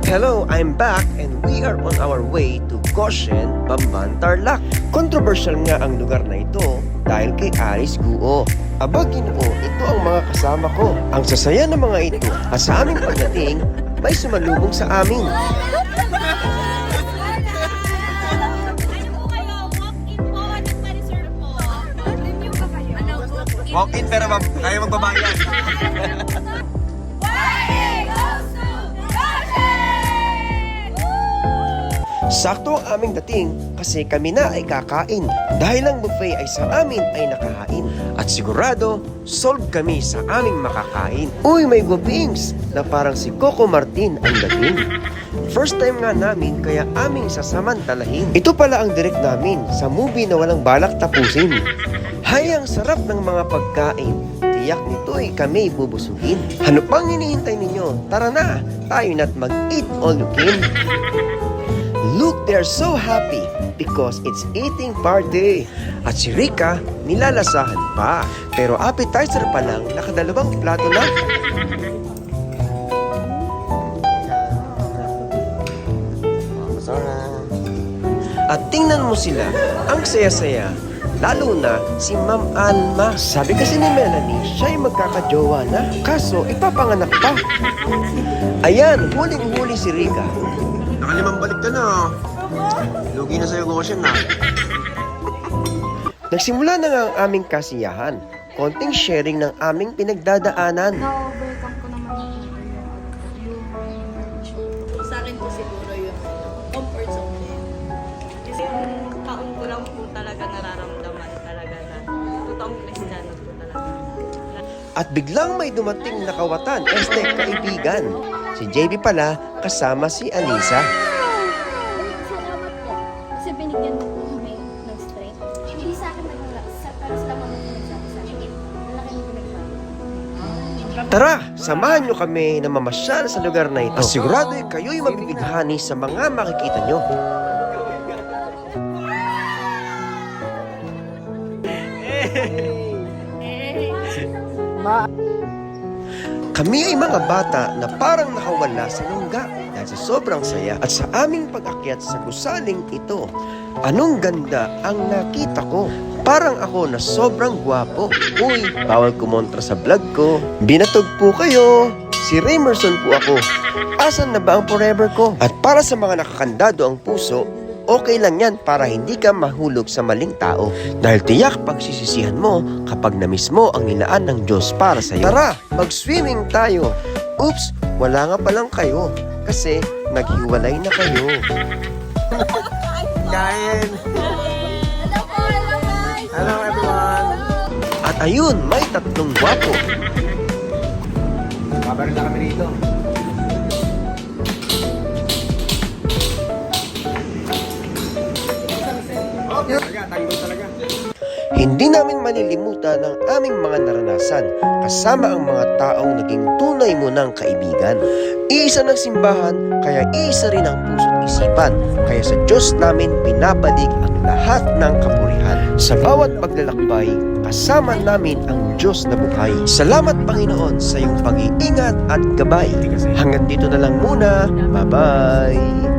Hello, I'm back and we are on our way to Goshen, Bamban, Tarlac. Controversial nga ang lugar na ito dahil kay Alice Guo. Aba Ginoo, ito ang mga kasama ko. Ang sasaya ng mga ito at sa aming pagdating, may sumalubong sa amin. Walk-in pero kaya magbabayad. Sakto ang aming dating kasi kami na ay kakain. Dahil ang buffet ay sa amin ay nakahain. At sigurado, solve kami sa aming makakain. Uy, may guwapings na parang si Coco Martin ang dating. First time nga namin kaya aming sasamantalahin. Ito pala ang direct namin sa movie na walang balak tapusin. Hay, ang sarap ng mga pagkain. Tiyak nito ay kami bubusugin. Ano pang hinihintay ninyo? Tara na, tayo na't mag-eat all you can. Look, they're so happy because it's eating party. At si Rika, nilalasahan pa. Pero appetizer pa lang, nakadalawang plato na. At tingnan mo sila, ang saya-saya. Lalo na si Ma'am Alma. Sabi kasi ni Melanie, siya'y magkakajowa na. Kaso, ipapanganak pa. Ayan, huling-huli si Rika. Nakalimang balik ka na. Lugi na sa'yo, Goshen na. Nagsimula na nga ang aming kasiyahan. Konting sharing ng aming pinagdadaanan. Na-overcome ko naman yung Sa akin po siguro yung comfort zone din. Kasi yung taong ko lang po talaga nararamdaman talaga na totoong Kristiyano po talaga. At biglang may dumating na kawatan, kaibigan. Si JB pala kasama si Alisa. salamat po. Kasi binigyan mo po kami ng strength. Hindi sa akin naglalak. Pero sila mamang nagsabi sa akin. Malaki yung pinagbago. Tara, samahan nyo kami na mamasyal sa lugar na ito. At sigurado kayo'y mabibighani sa mga makikita nyo. Kami ay mga bata na parang nakawala sa lungga dahil sa sobrang saya at sa aming pag-akyat sa gusaling ito. Anong ganda ang nakita ko. Parang ako na sobrang gwapo. Uy, bawal kumontra sa vlog ko. Binatog po kayo. Si Raymerson po ako. Asan na ba ang forever ko? At para sa mga nakakandado ang puso, okay lang yan para hindi ka mahulog sa maling tao. Dahil tiyak pagsisisihan mo kapag na-miss mo ang nilaan ng Diyos para sa'yo. Tara, mag-swimming tayo. Oops, wala nga palang kayo. Kasi naghiwalay na kayo. Kain! Hello everyone! At ayun, may tatlong gwapo. Babaril na kami rito. Talaga. Hindi namin malilimutan ang aming mga naranasan kasama ang mga taong naging tunay mo ng kaibigan. Iisa ng simbahan, kaya iisa rin ang puso't isipan. Kaya sa Diyos namin pinabalik ang lahat ng kapurihan. Sa bawat paglalakbay, kasama namin ang Diyos na buhay. Salamat Panginoon sa iyong pag-iingat at gabay. Hanggang dito na lang muna. Bye-bye!